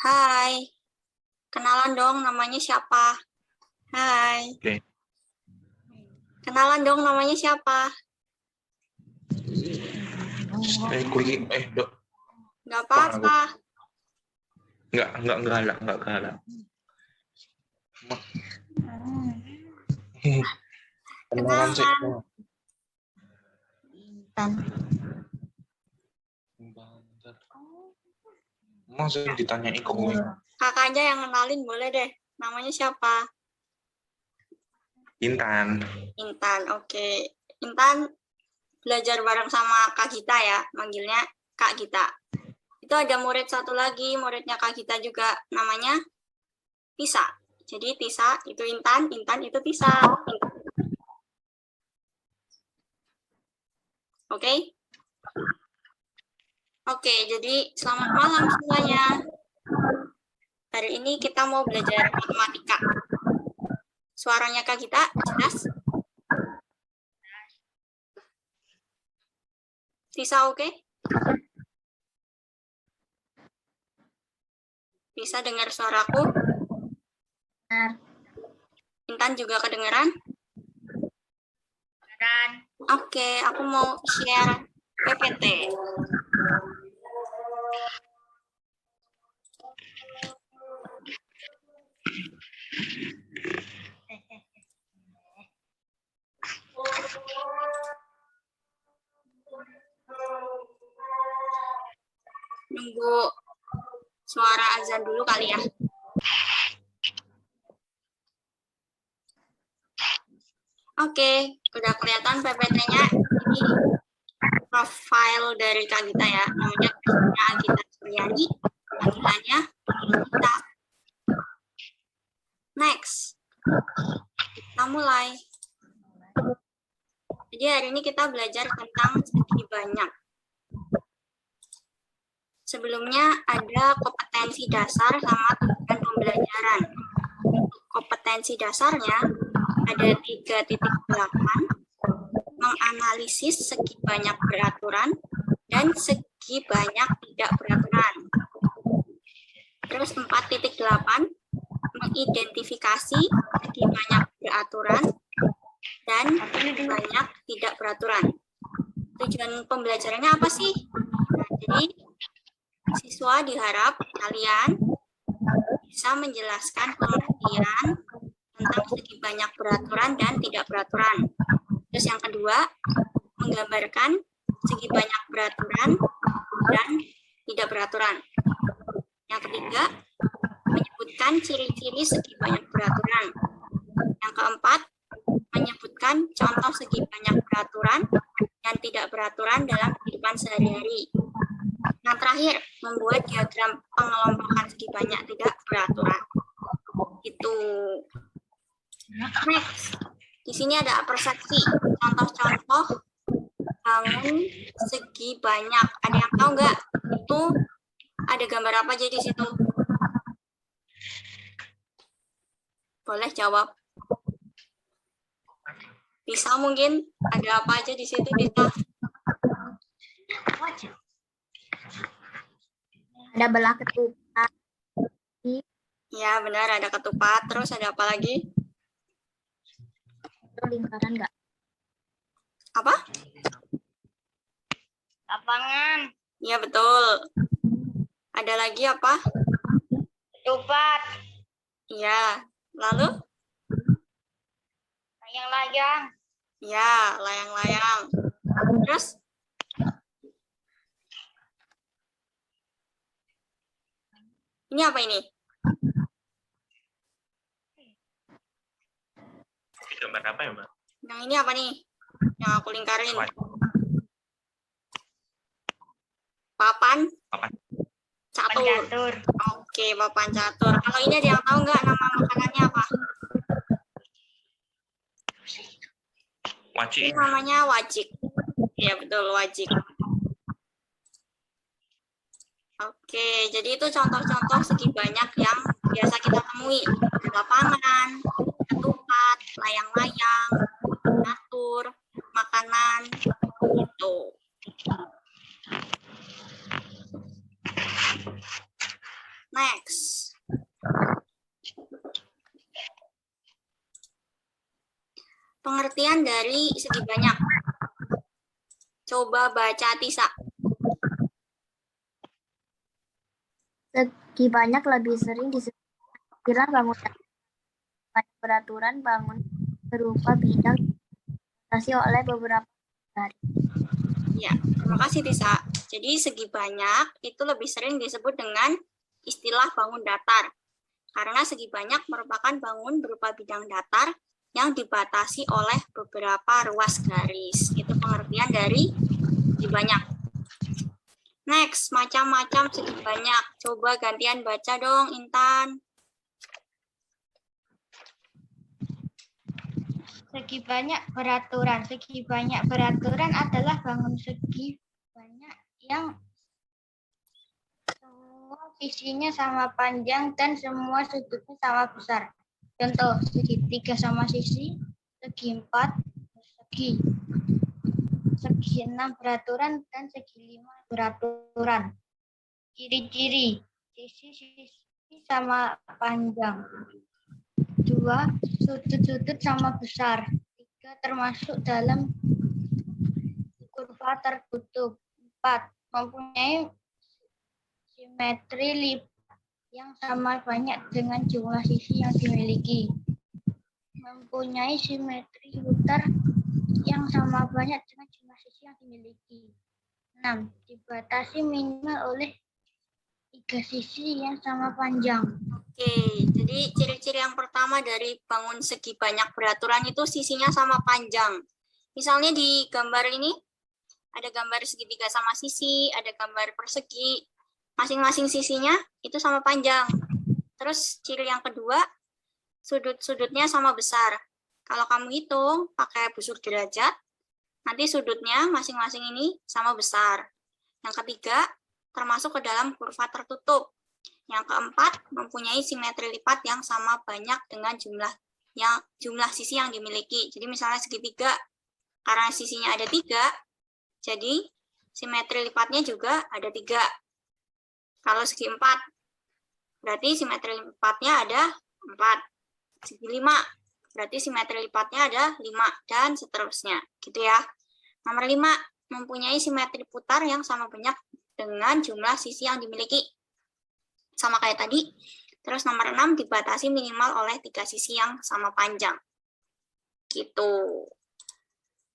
Hai, kenalan dong namanya siapa? Hai, Oke. kenalan dong namanya siapa? Dok. Gak apa-apa. Enggak galak. Kenalan sih. Kenalan. Masa ditanyain kowe. Kakak aja yang kenalin boleh deh. Namanya siapa? Intan. Intan, oke. Intan belajar bareng sama Kak Gita ya, manggilnya Kak Gita. Itu ada murid satu lagi, muridnya Kak Gita juga, namanya Tisa. Jadi Tisa itu Intan itu Tisa. Oke? Oke, jadi selamat malam semuanya. Hari ini kita mau belajar matematika. Suaranya Kak Gita jelas? Tisa oke? Bisa dengar suaraku? Intan juga kedengeran? Oke, aku mau share PPT. Nunggu suara azan dulu kali ya. Oke, udah kelihatan PPT-nya. Ini profil dari Kak Gita ya. Namanya Kak Gita Suryani. Panggilannya Gita. Next. Kita mulai. Jadi hari ini kita belajar tentang segi banyak. Sebelumnya ada kompetensi dasar sama tujuan pembelajaran. Untuk kompetensi dasarnya ada 3.8, menganalisis segi banyak beraturan dan segi banyak tidak beraturan. Terus 4.8, mengidentifikasi segi banyak beraturan dan banyak tidak beraturan. Tujuan pembelajarannya apa sih? Nah, jadi siswa diharap kalian bisa menjelaskan pengertian tentang segi banyak beraturan dan tidak beraturan. Terus yang kedua, menggambarkan segi banyak beraturan dan tidak beraturan. Yang ketiga, menyebutkan ciri-ciri segi banyak beraturan. Yang keempat, menyebutkan contoh segi banyak beraturan dan tidak beraturan dalam kehidupan sehari-hari. Yang terakhir, membuat diagram pengelompokan segi banyak tidak beraturan. Itu. Next. Di sini ada persepsi, contoh-contoh bangun segi banyak. Ada yang tahu nggak? Itu ada gambar apa aja di situ? Boleh jawab. Bisa mungkin ada apa aja di situ, Bisa? Ada belah ketupat. Ya, benar ada ketupat. Terus ada apa lagi? Itu lingkaran nggak? Apa? Lapangan. Ya, betul. Ada lagi apa? Ketupat. Iya. Lalu? Layang-layang. Ya, layang-layang. Terus? Ini apa ini? Gambar apa ya, Mbak? Yang ini apa nih? Yang aku lingkarin. Papan? Papan. Catur. Oke, papan catur. Kalau ini ada yang tahu nggak nama makanannya apa? Wajik. Ini namanya wajik. Iya, betul, wajik. Oke, jadi itu contoh-contoh segi banyak yang biasa kita temui. Lapangan, ketupat, layang-layang, catur, makanan, gitu. Next. Pengertian dari segi banyak. Coba baca Tisa. Segi banyak lebih sering disebut istilah bangun peraturan bangun berupa bidang dibatasi oleh beberapa garis. Ya, terima kasih Tisa. Jadi segi banyak itu lebih sering disebut dengan istilah bangun datar. Karena segi banyak merupakan bangun berupa bidang datar yang dibatasi oleh beberapa ruas garis. Itu pengertian dari segi banyak. Next, macam-macam segi banyak. Coba gantian baca dong, Intan. Segi banyak beraturan. Segi banyak beraturan adalah bangun segi banyak yang semua sisinya sama panjang dan semua sudutnya sama besar. Contoh, segitiga sama sisi, segi 4 persegi, segi 6 beraturan, dan segi 5 beraturan. Ciri-ciri, sisi sama panjang. 2, sudut-sudut sama besar. 3, termasuk dalam kurva tertutup. 4, mempunyai simetri lipat yang sama banyak dengan jumlah sisi yang dimiliki. Mempunyai simetri putar yang sama banyak dengan jumlah sisi yang dimiliki. 6, dibatasi minimal oleh 3 sisi yang sama panjang. Oke, jadi ciri-ciri yang pertama dari bangun segi banyak beraturan itu sisinya sama panjang. Misalnya di gambar ini, ada gambar segitiga sama sisi, ada gambar persegi, masing-masing sisinya itu sama panjang. Terus ciri yang kedua, sudut-sudutnya sama besar. Kalau kamu hitung pakai busur derajat, nanti sudutnya masing-masing ini sama besar. Yang ketiga, termasuk ke dalam kurva tertutup. Yang keempat, mempunyai simetri lipat yang sama banyak dengan jumlah sisi yang dimiliki. Jadi misalnya segitiga, karena sisinya ada 3, jadi simetri lipatnya juga ada 3. Kalau segi 4, berarti simetri lipatnya ada 4. Segi 5, berarti simetri lipatnya ada 5, dan seterusnya. Gitu ya. Nomor 5, mempunyai simetri putar yang sama banyak dengan jumlah sisi yang dimiliki. Sama kayak tadi. Terus nomor 6, dibatasi minimal oleh 3 sisi yang sama panjang. Gitu.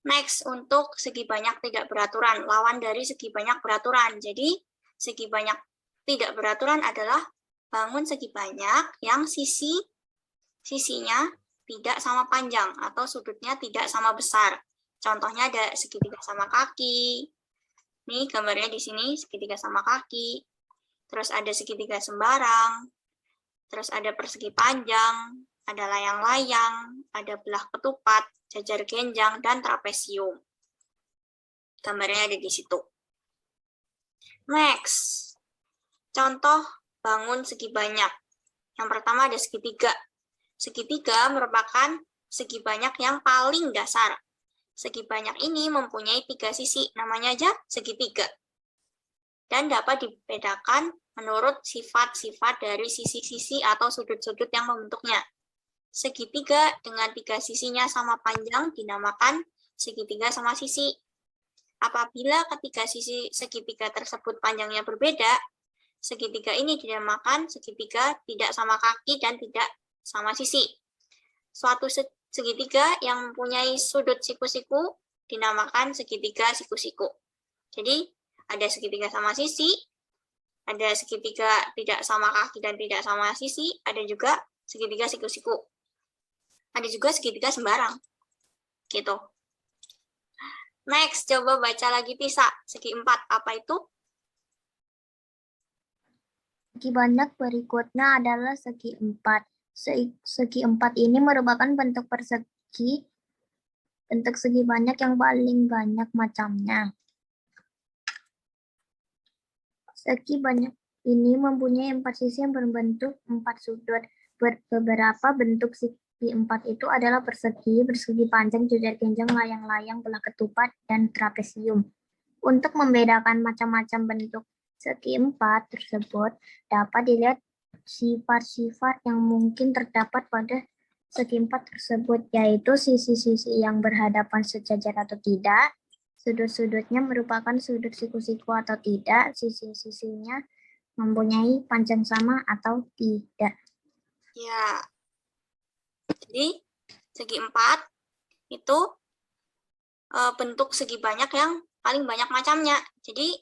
Next, untuk segi banyak tidak beraturan. Lawan dari segi banyak beraturan. Jadi, segi banyak tidak beraturan adalah bangun segi banyak yang sisinya tidak sama panjang atau sudutnya tidak sama besar. Contohnya ada segitiga sama kaki. Nih gambarnya di sini segitiga sama kaki. Terus ada segitiga sembarang. Terus ada persegi panjang, ada layang-layang, ada belah ketupat, jajar genjang, dan trapesium. Gambarnya ada di situ. Next. Contoh bangun segi banyak. Yang pertama ada segitiga. Segitiga merupakan segi banyak yang paling dasar. Segi banyak ini mempunyai 3 sisi, namanya aja segitiga. Dan dapat dibedakan menurut sifat-sifat dari sisi-sisi atau sudut-sudut yang membentuknya. Segitiga dengan 3 sisinya sama panjang dinamakan segitiga sama sisi. Apabila ketiga sisi segitiga tersebut panjangnya berbeda, segitiga ini dinamakan segitiga tidak sama kaki dan tidak sama sisi. Suatu segitiga yang mempunyai sudut siku-siku dinamakan segitiga siku-siku. Jadi, ada segitiga sama sisi, ada segitiga tidak sama kaki dan tidak sama sisi, ada juga segitiga siku-siku. Ada juga segitiga sembarang. Gitu. Next, coba baca lagi Tisa. Segi 4, apa itu? Segi banyak berikutnya adalah segi 4. Segi 4 ini merupakan bentuk persegi, bentuk segi banyak yang paling banyak macamnya. Segi banyak ini mempunyai 4 sisi yang berbentuk 4 sudut. Beberapa bentuk segi 4 itu adalah persegi, persegi panjang, jajar genjang, layang-layang, belah ketupat, dan trapesium. Untuk membedakan macam-macam bentuk segi 4 tersebut dapat dilihat sifat-sifat yang mungkin terdapat pada segi 4 tersebut, yaitu sisi-sisi yang berhadapan sejajar atau tidak, sudut-sudutnya merupakan sudut siku-siku atau tidak, sisi-sisinya mempunyai panjang sama atau tidak. Ya. Jadi segi 4 itu bentuk segi banyak yang paling banyak macamnya. Jadi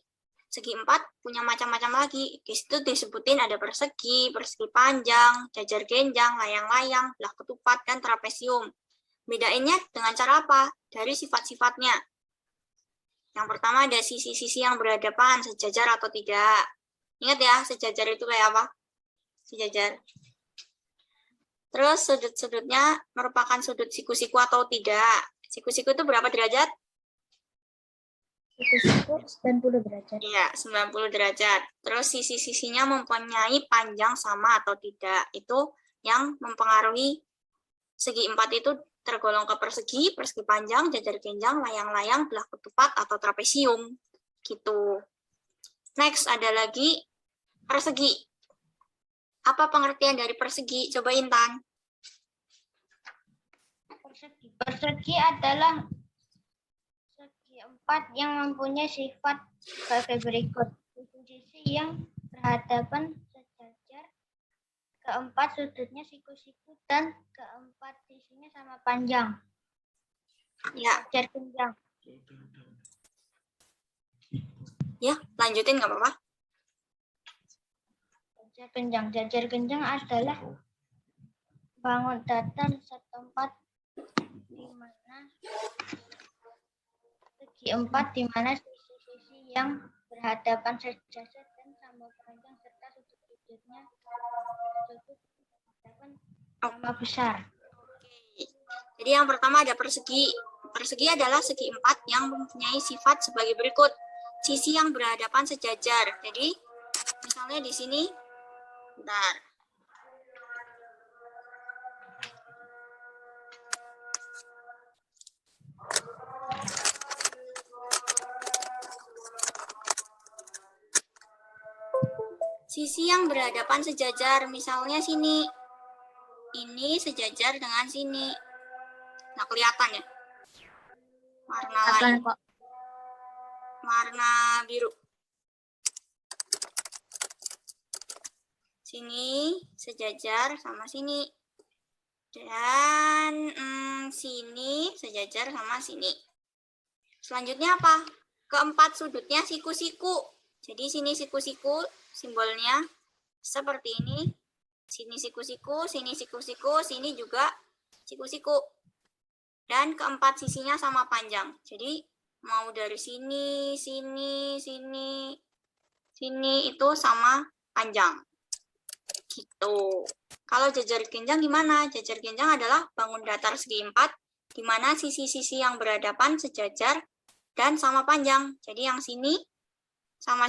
segi 4 punya macam-macam lagi. Di situ disebutin ada persegi, persegi panjang, jajar genjang, layang-layang, belah ketupat, dan trapesium. Bedainnya dengan cara apa? Dari sifat-sifatnya. Yang pertama ada sisi-sisi yang berhadapan, sejajar atau tidak. Ingat ya, sejajar itu kayak apa? Sejajar. Terus sudut-sudutnya merupakan sudut siku-siku atau tidak. Siku-siku itu berapa derajat? Siku-siku 90 derajat. Iya, 90 derajat. Terus sisi-sisinya mempunyai panjang sama atau tidak. Itu yang mempengaruhi segi 4 itu tergolong ke persegi, persegi panjang, jajar genjang, layang-layang, belah ketupat, atau trapesium. Gitu. Next, ada lagi persegi. Apa pengertian dari persegi? Coba Intan. Persegi adalah segi 4 yang mempunyai sifat sebagai berikut. Sisi yang berhadapan sejajar, keempat sudutnya siku-siku, dan keempat sisinya sama panjang. Ya, Jajar genjang. ya, lanjutin nggak apa-apa. Jajar genjang. Jajar genjang adalah bangun datar setempat di mana segi 4 di mana sisi-sisi yang berhadapan sejajar dan sama panjang serta sudut-sudutnya sama besar. Jadi yang pertama ada persegi. Persegi adalah segi 4 yang mempunyai sifat sebagai berikut. Sisi yang berhadapan sejajar. Jadi misalnya di sini, bentar. Sisi yang berhadapan sejajar, misalnya sini. Ini sejajar dengan sini. Nah, kelihatan ya? Warna lain. Kok Warna biru. Sini sejajar sama sini. Dan sini sejajar sama sini. Selanjutnya apa? Keempat sudutnya siku-siku. Jadi sini siku-siku, simbolnya seperti ini. Sini siku-siku, sini siku-siku, sini juga siku-siku. Dan keempat sisinya sama panjang. Jadi mau dari sini, sini, sini, sini itu sama panjang. Gitu. Kalau jajar genjang gimana? Jajar genjang adalah bangun datar segi 4, di mana sisi-sisi yang berhadapan sejajar dan sama panjang. Jadi yang sini sama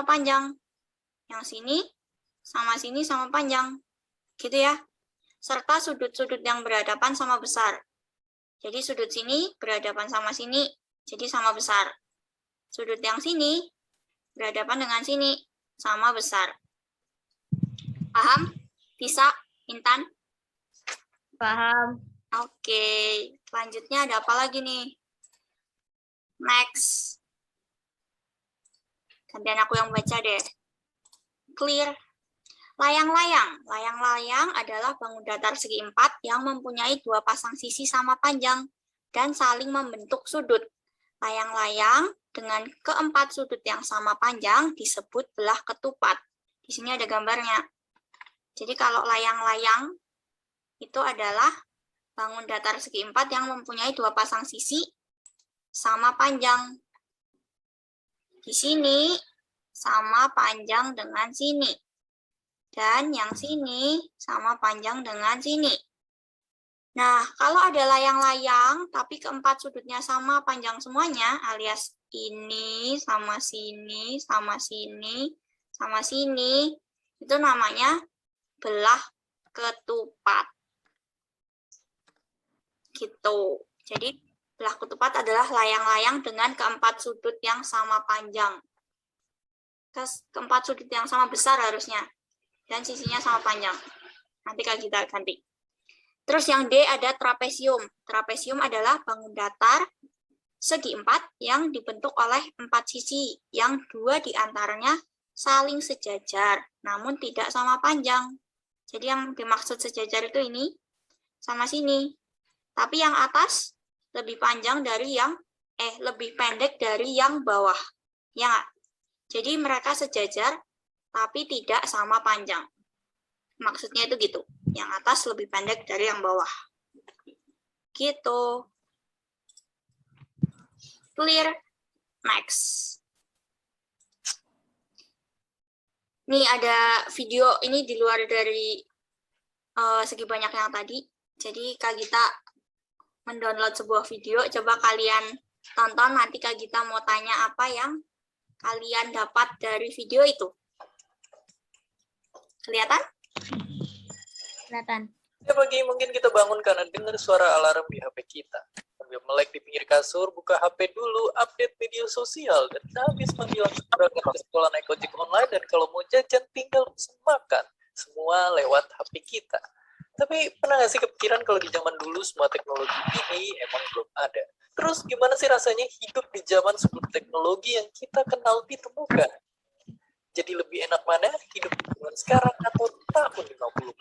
panjang. Yang sini sama panjang. Gitu ya. Serta sudut-sudut yang berhadapan sama besar. Jadi sudut sini berhadapan sama sini, jadi sama besar. Sudut yang sini berhadapan dengan sini, sama besar. Paham? Bisa, Intan? Paham. Oke, selanjutnya ada apa lagi nih? Next. Gantian aku yang baca deh. Clear. Layang-layang. Layang-layang adalah bangun datar segi 4 yang mempunyai dua pasang sisi sama panjang dan saling membentuk sudut. Layang-layang dengan keempat sudut yang sama panjang disebut belah ketupat. Di sini ada gambarnya. Jadi kalau layang-layang itu adalah bangun datar segi 4 yang mempunyai dua pasang sisi sama panjang. Di sini sama panjang dengan sini. Dan yang sini sama panjang dengan sini. Nah, kalau ada layang-layang tapi keempat sudutnya sama panjang semuanya, alias ini sama sini, sama sini, sama sini, itu namanya belah ketupat. Gitu. Jadi, belah ketupat adalah layang-layang dengan keempat sudut yang sama panjang. Keempat sudut yang sama besar harusnya. dan sisinya sama panjang. Nanti kita ganti. Terus yang D ada trapesium. Trapesium adalah bangun datar segi 4 yang dibentuk oleh 4 sisi, yang 2 diantaranya saling sejajar, namun tidak sama panjang. Jadi yang dimaksud sejajar itu ini sama sini. Tapi yang atas lebih panjang dari yang lebih pendek dari yang bawah. Ya nggak? Jadi mereka sejajar tapi tidak sama panjang. Maksudnya itu gitu. Yang atas lebih pendek dari yang bawah. Gitu. Clear? Next. Nih ada video ini di luar dari segi banyak yang tadi. Jadi Kak Gita mendownload sebuah video. Coba kalian tonton, nanti Kak Gita mau tanya apa yang kalian dapat dari video itu. Kelihatan? Kelihatan. Ya pagi mungkin kita bangun karena dengar suara alarm di HP kita. Sambil melek di pinggir kasur, buka HP dulu, update media sosial, dan habis panggilan sekolah ke sekolah naik ojek online, dan kalau mau jajan tinggal pesan makan. Semua lewat HP kita. Tapi pernah nggak sih kepikiran kalau di zaman dulu semua teknologi ini emang belum ada? Terus gimana sih rasanya hidup di zaman sebelum teknologi yang kita kenal ditemukan? Jadi lebih enak mana hidup di zaman sekarang atau tahun 50?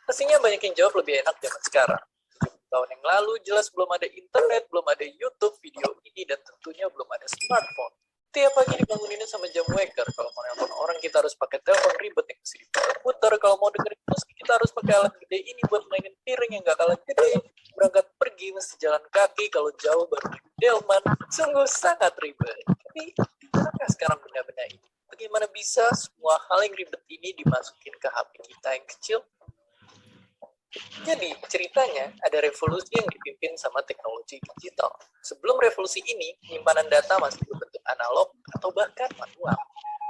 Pastinya banyak yang jawab lebih enak zaman sekarang. 70 tahun yang lalu jelas belum ada internet, belum ada YouTube, video ini, dan tentunya belum ada smartphone. Tiap pagi dibanguninnya sama jam waker. Kalau mau nelfon orang kita harus pakai telepon ribet yang mesti diputar. Kalau mau dengerin musik kita harus pakai alat gede ini buat mainin piring yang gak kalah gede. Berangkat pergi mesti jalan kaki, kalau jauh baru naik delman. Sungguh sangat ribet. Tapi dimanakah sekarang benda-benda ini? Bagaimana bisa semua hal yang ribet ini dimasukin ke HP kita yang kecil? Jadi, ceritanya ada revolusi yang dipimpin sama teknologi digital. Sebelum revolusi ini, penyimpanan data masih berbentuk analog atau bahkan manual.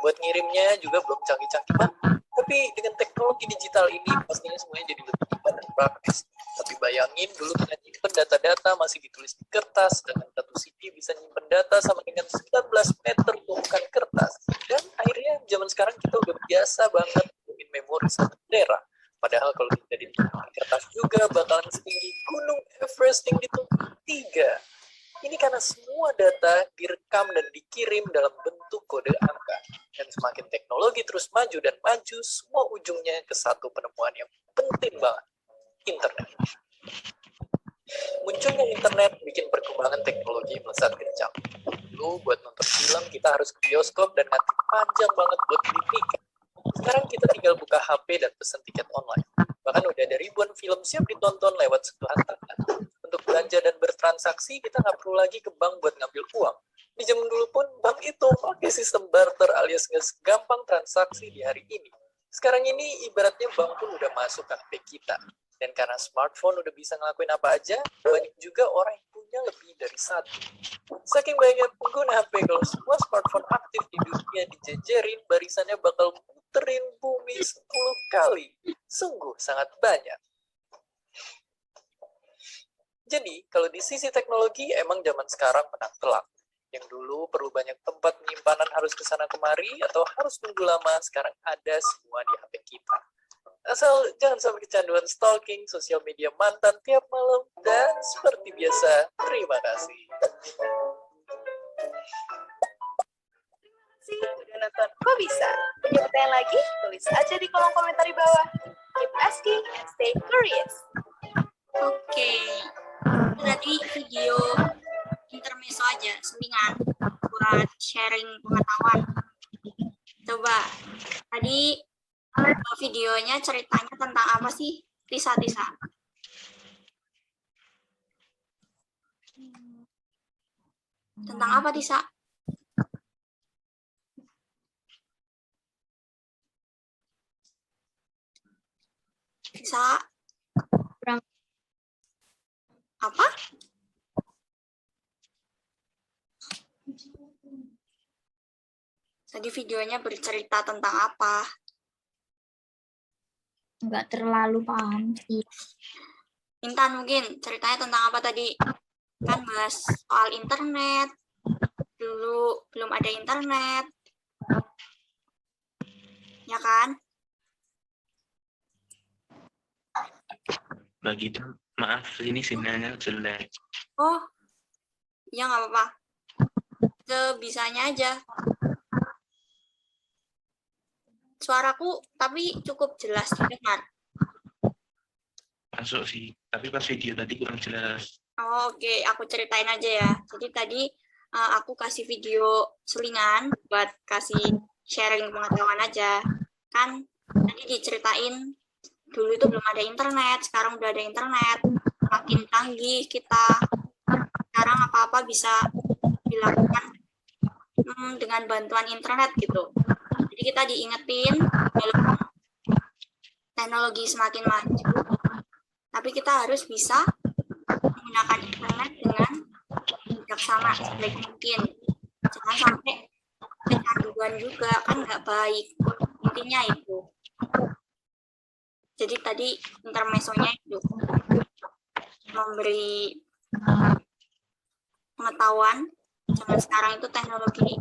Buat ngirimnya juga belum canggih-canggih banget. Tapi dengan teknologi digital ini, pastinya semuanya jadi lebih cepat dan praktis. Tapi bayangin dulu kita nyimpen data-data masih ditulis di kertas, dengan satu CD bisa nyimpen data sama dengan 19 meter tumpukan kertas. Dan akhirnya zaman sekarang kita udah biasa banget bikin memori 1 tera. Padahal kalau kita ditumpuk di kertas juga bakalan setinggi gunung Everest yang ditumpuk 3. Ini karena semua data direkam dan dikirim dalam bentuk kode angka. Dan semakin teknologi terus maju dan maju, semua ujungnya ke satu penemuan yang penting banget. Internet. Munculnya internet bikin perkembangan teknologi melesat kencang. Dulu buat nonton film kita harus ke bioskop dan ngantri panjang banget buat beli tiket. Sekarang kita tinggal buka HP dan pesan tiket online. Bahkan udah ada ribuan film siap ditonton lewat sentuhan tangan. Untuk belanja dan bertransaksi, kita nggak perlu lagi ke bank buat ngambil uang. Di zaman dulu pun, bank itu pakai sistem barter alias nggak segampang transaksi di hari ini. Sekarang ini, ibaratnya bank pun udah masuk ke HP kita. Dan karena smartphone udah bisa ngelakuin apa aja, banyak juga orang yang punya lebih dari satu. Saking banyak pengguna HP, kalau semua smartphone aktif di dunia dijejerin, barisannya bakal muterin bumi 10 kali. Sungguh sangat banyak. Jadi, kalau di sisi teknologi, emang zaman sekarang menang telak. Yang dulu perlu banyak tempat penyimpanan harus kesana kemari, atau harus nunggu lama, sekarang ada semua di HP kita. Asal jangan sampai kecanduan stalking, sosial media mantan tiap malam, dan seperti biasa, terima kasih. Udah nonton Kok Bisa? Punya pertanyaan lagi? Tulis aja di kolom komentar di bawah. Keep asking and stay curious. Oke. Itu tadi video intermezzo aja, selingan buat sharing pengetahuan. Coba tadi videonya ceritanya tentang apa sih, Tisa? Tentang apa, Tisa? Tisa? Apa? Tadi videonya bercerita tentang apa? Nggak terlalu paham sih. Intan mungkin ceritanya tentang apa tadi? Kan bahas soal internet. Dulu belum ada internet. Ya kan? Begitu. Maaf, ini sinyalnya jelek. Oh, ya nggak apa-apa. Sebisanya aja. Suaraku tapi cukup jelas didengar. Masuk sih. Tapi pas video tadi kurang jelas. Oh, oke, aku ceritain aja ya. Jadi tadi aku kasih video selingan buat kasih sharing pengetahuan aja. Kan tadi diceritain dulu itu belum ada internet, sekarang udah ada internet. Makin canggih kita. Sekarang apa-apa bisa dilakukan dengan bantuan internet gitu. Jadi kita diingetin walaupun teknologi semakin maju, tapi kita harus bisa menggunakan internet dengan bijaksana sebaik mungkin. Jangan sampai kecanduan juga, kan nggak baik. Intinya itu. Jadi tadi intermezzonya itu memberi pengetahuan. Jangan sekarang itu teknologi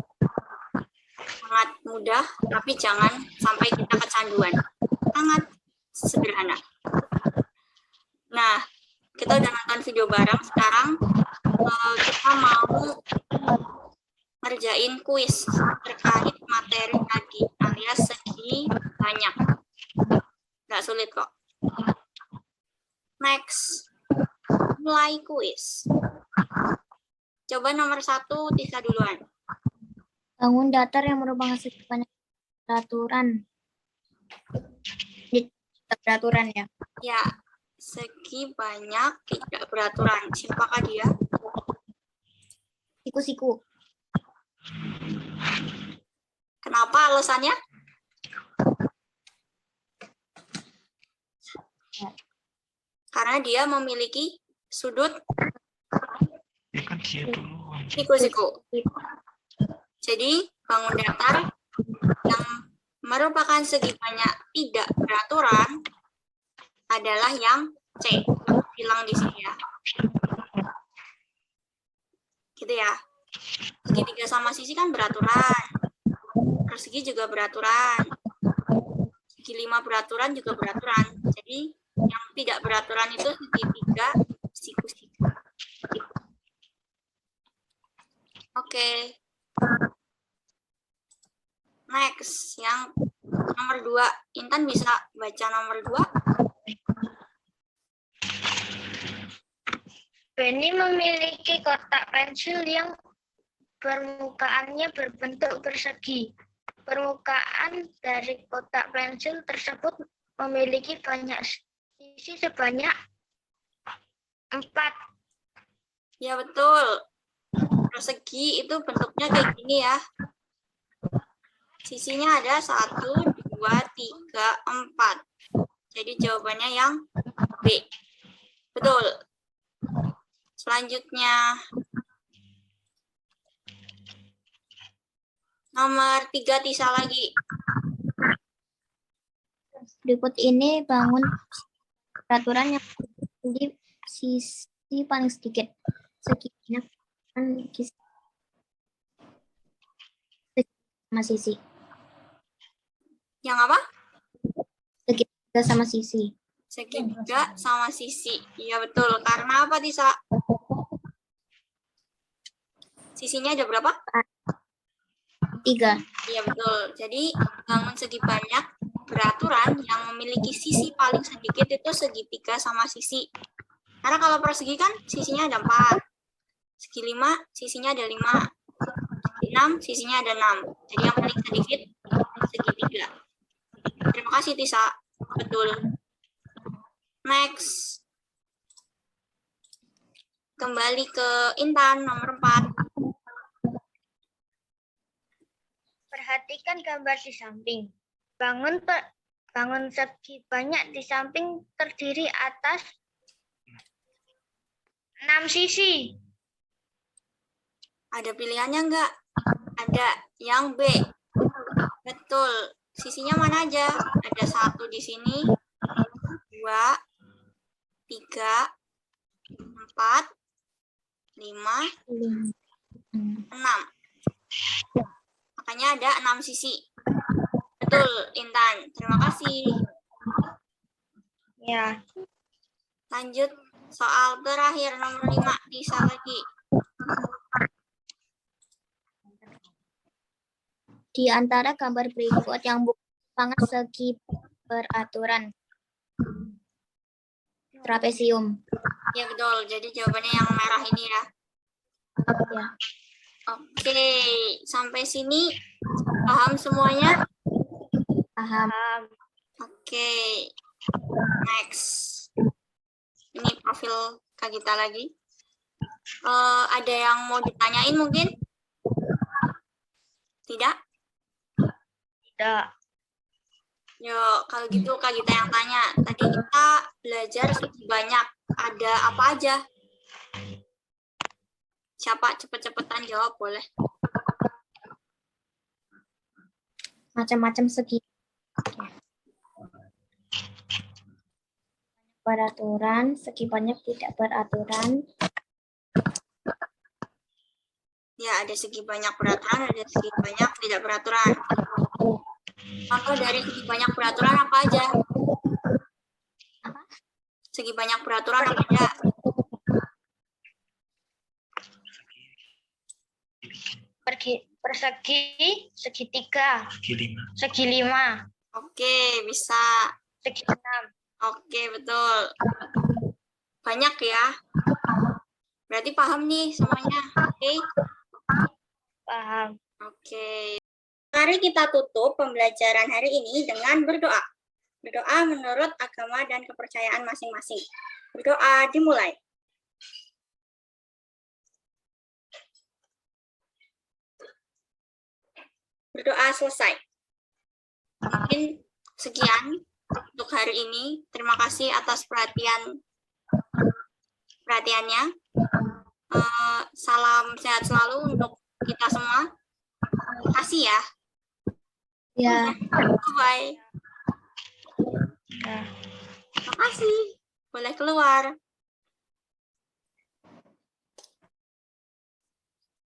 sangat mudah, tapi jangan sampai kita kecanduan. Sangat sederhana. Nah, kita udah nonton video bareng. Sekarang kita mau ngerjain kuis terkait materi tadi, alias segi banyak. Nggak sulit kok. Next, mulai kuis. Coba nomor 1, Tisa duluan. Bangun datar yang merupakan segi banyak peraturan. Peraturan ya. Ya, segi banyak tidak beraturan. Siapakah dia? Siku-siku. Kenapa alasannya? Karena dia memiliki sudut Ya kan dia dulu. siku-siku. Jadi, bangun datar yang merupakan segi banyak tidak beraturan adalah yang C. Bilang di sini ya. Gitu ya. Segitiga sama sisi kan beraturan. Persegi juga beraturan. Segi 5 beraturan juga beraturan. Jadi, yang tidak beraturan itu segitiga siku-siku. Oke. Next, yang nomor 2. Intan bisa baca nomor 2? Benny memiliki kotak pensil yang permukaannya berbentuk persegi. Permukaan dari kotak pensil tersebut memiliki banyak sisi sebanyak 4. Ya, betul. Persegi itu bentuknya kayak gini ya. Sisinya ada 1, 2, 3, 4. Jadi jawabannya yang B. Betul. Selanjutnya. Nomor 3, Tisa lagi. Berikut ini bangun peraturan yang di sisi paling sedikit. Segi banyak sama sisi. Yang apa? Segitiga sama sisi. Segitiga sama sisi. Iya, betul. Karena apa, Tisa? Sisinya ada berapa? 3. Iya, betul. Jadi, bangun segi banyak beraturan yang memiliki sisi paling sedikit itu segitiga sama sisi. Karena kalau persegi kan sisinya ada 4. Segi 5, sisinya ada 5. Segi 6, sisinya ada 6. Jadi yang paling sedikit segitiga. Terima kasih, Tisa. Betul. Next. Kembali ke Intan, nomor 4. Perhatikan gambar di samping. Bangun segi banyak di samping terdiri atas 6 sisi. Ada pilihannya enggak? Ada. Yang B. Betul. Sisinya mana aja? Ada 1 di sini. 2, 3, 4, 5, 6. Makanya ada 6 sisi. Betul, Intan. Terima kasih. Ya. Lanjut soal terakhir nomor 5 bisa lagi. Di antara gambar berikut yang bukan pangan segi beraturan. Trapesium. Ya betul. Jadi jawabannya yang merah ini ya. Ya. Oke, sampai sini paham semuanya? Paham. Oke, next. Ini profil Kak Gita lagi. Ada yang mau ditanyain mungkin? Tidak? Tidak. Yuk, kalau gitu Kak Gita yang tanya. Tadi kita belajar segi banyak. Ada apa aja? Siapa cepet-cepetan jawab boleh. Macam-macam segi. Beraturan, segi banyak tidak beraturan. Ya, ada segi banyak beraturan, ada segi banyak tidak beraturan. Contoh dari segi banyak beraturan apa aja? Segi banyak beraturan apa aja? Persegi, segitiga, Segi 5. segi 5, Oke, bisa. segi 6. Oke, betul. Banyak ya. Berarti paham nih semuanya. Oke. Paham. Oke. Mari kita tutup pembelajaran hari ini dengan berdoa. Berdoa menurut agama dan kepercayaan masing-masing. Berdoa dimulai. Berdoa selesai. Mungkin sekian untuk hari ini. Terima kasih atas perhatiannya. Salam sehat selalu untuk kita semua. Terima kasih ya. Ya. Bye. Ya. Terima kasih. Boleh keluar.